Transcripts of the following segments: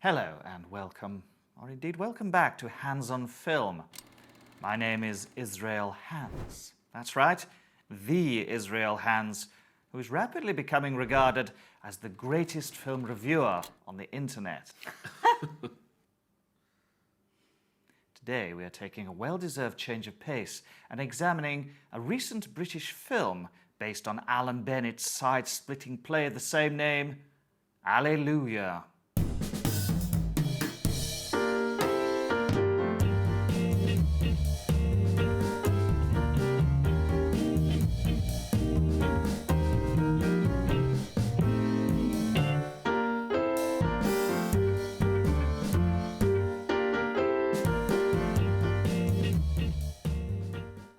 Hello and welcome, or indeed welcome back to Hands on Film. My name is Israel Hands. That's right, the Israel Hands, who is rapidly becoming regarded as the greatest film reviewer on the internet. Today we are taking a well-deserved change of pace and examining a recent British film based on Alan Bennett's side-splitting play of the same name, Allelujah.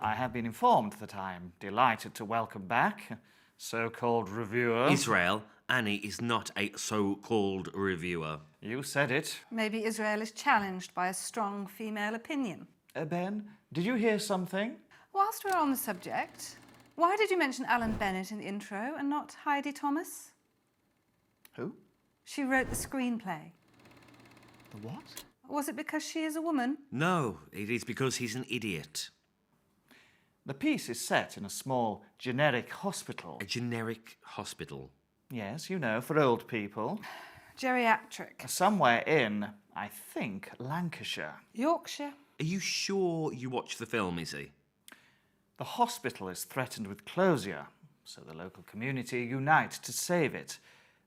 I have been informed that I am delighted to welcome back so-called reviewer. Israel, Annie is not a so-called reviewer. You said it. Maybe Israel is challenged by a strong female opinion. Ben, did you hear something? Whilst we're on the subject, why did you mention Alan Bennett in the intro and not Heidi Thomas? Who? She wrote the screenplay. The what? Was it because she is a woman? No, it is because he's an idiot. The piece is set in a small, generic hospital. A generic hospital. Yes, you know, for old people. Geriatric. Somewhere in, I think, Lancashire. Yorkshire. Are you sure you watched the film, Izzy? The hospital is threatened with closure, so the local community unite to save it.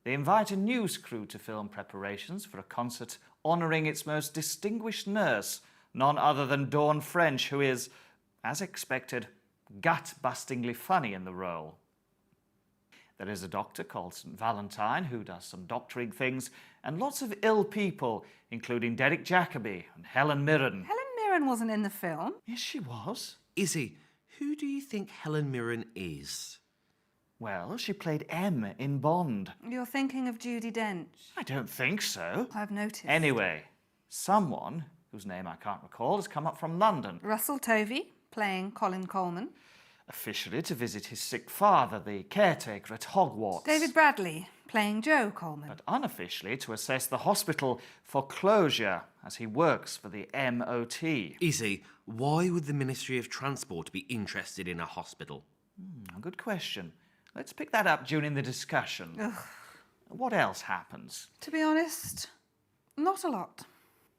They invite a news crew to film preparations for a concert honouring its most distinguished nurse, none other than Dawn French, who is, as expected, gut-bustingly funny in the role. There is a doctor called St. Valentine who does some doctoring things, and lots of ill people, including Derek Jacobi and Helen Mirren. Helen Mirren wasn't in the film. Yes, she was. Izzy, who do you think Helen Mirren is? Well, she played M in Bond. You're thinking of Judi Dench. I don't think so. I've noticed. Anyway, someone, whose name I can't recall, has come up from London. Russell Tovey, playing Colin Coleman. Officially to visit his sick father, the caretaker at Hogwarts. David Bradley, playing Joe Coleman. But unofficially to assess the hospital for closure, as he works for the MOT. Izzy, why would the Ministry of Transport be interested in a hospital? Good question. Let's pick that up during the discussion. Ugh. What else happens? To be honest, not a lot.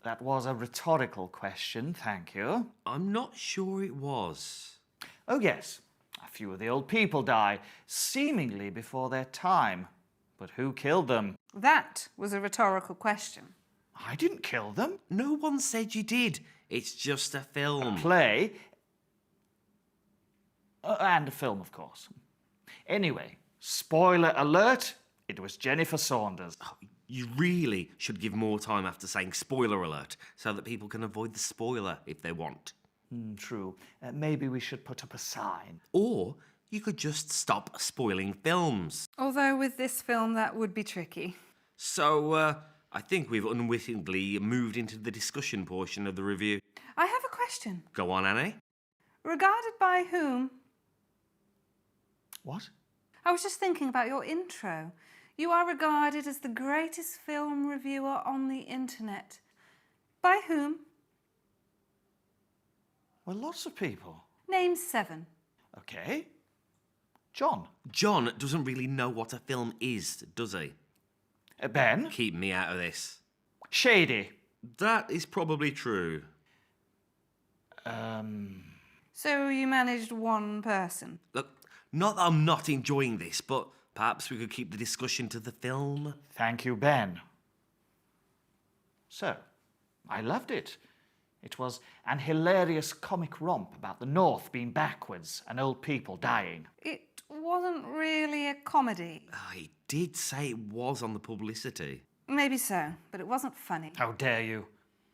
That was a rhetorical question, thank you. I'm not sure it was. Oh yes, a few of the old people die, seemingly before their time. But who killed them? That was a rhetorical question. I didn't kill them. No one said you did. It's just a film. Play. And a film, of course. Anyway, spoiler alert, it was Jennifer Saunders. You really should give more time after saying spoiler alert so that people can avoid the spoiler if they want. True. Maybe we should put up a sign. Or you could just stop spoiling films. Although with this film that would be tricky. So, I think we've unwittingly moved into the discussion portion of the review. I have a question. Go on, Annie. Regarded by whom? What? I was just thinking about your intro. You are regarded as the greatest film reviewer on the internet. By whom? Well, lots of people. Name 7. Okay. John. John doesn't really know what a film is, does he? Ben. Keep me out of this. Shady. That is probably true. So you managed one person. Look, not that I'm not enjoying this, but perhaps we could keep the discussion to the film. Thank you, Ben. So, I loved it. It was an hilarious comic romp about the North being backwards and old people dying. It wasn't really a comedy. I did say it was on the publicity. Maybe so, but it wasn't funny. How dare you?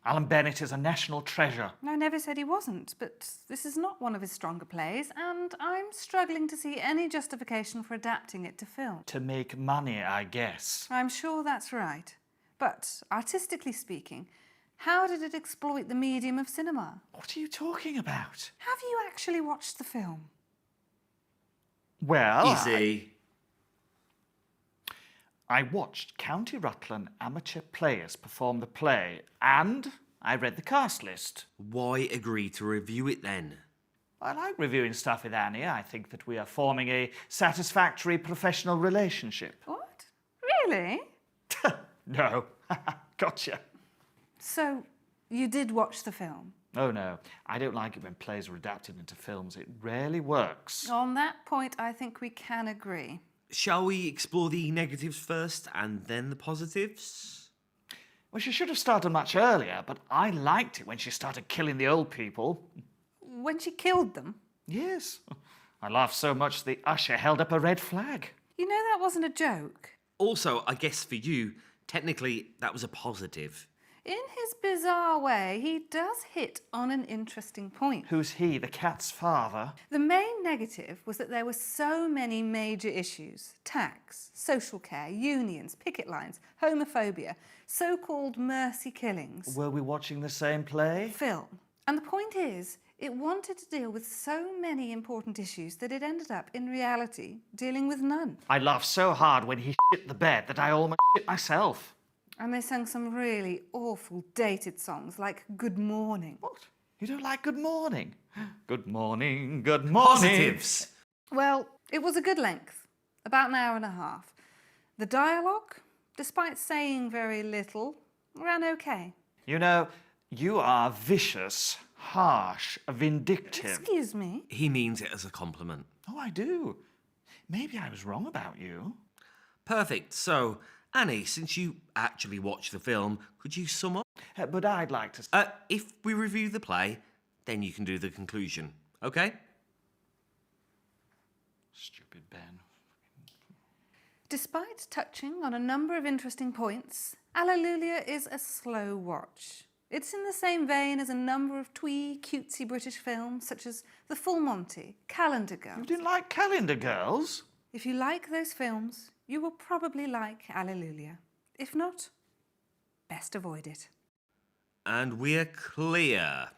Alan Bennett is a national treasure. I never said he wasn't, but this is not one of his stronger plays, and I'm struggling to see any justification for adapting it to film. To make money, I guess. I'm sure that's right. But, artistically speaking, how did it exploit the medium of cinema? What are you talking about? Have you actually watched the film? Well, Easy. I watched County Rutland amateur players perform the play, and I read the cast list. Why agree to review it then? I like reviewing stuff with Annie. I think that we are forming a satisfactory professional relationship. What? Really? No. Gotcha. So, you did watch the film? Oh no, I don't like it when plays are adapted into films. It rarely works. On that point, I think we can agree. Shall we explore the negatives first and then the positives? Well, she should have started much earlier, but I liked it when she started killing the old people. When she killed them? Yes. I laughed so much the usher held up a red flag. You know that wasn't a joke. Also, I guess for you, technically that was a positive. In his bizarre way, he does hit on an interesting point. Who's he, the cat's father? The main negative was that there were so many major issues: tax, social care, unions, picket lines, homophobia, so-called mercy killings. Were we watching the same play? Film. And the point is, it wanted to deal with so many important issues that it ended up, in reality, dealing with none. I laughed so hard when he shit the bed that I almost shit myself. And they sang some really awful, dated songs like Good Morning. What? You don't like Good Morning? Good morning, good morning. Positives! Well, it was a good length, about an hour and a half. The dialogue, despite saying very little, ran okay. You know, you are vicious, harsh, vindictive. Excuse me? He means it as a compliment. Oh, I do. Maybe I was wrong about you. Perfect. So, Annie, since you actually watched the film, could you sum up? But I'd like to... If we review the play, then you can do the conclusion. Okay? Stupid Ben. Despite touching on a number of interesting points, Allelujah is a slow watch. It's in the same vein as a number of twee, cutesy British films such as The Full Monty, Calendar Girls. You didn't like Calendar Girls? If you like those films, you will probably like Allelujah. If not, best avoid it. And we're clear.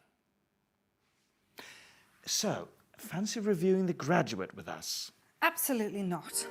So, fancy reviewing The Graduate with us? Absolutely not.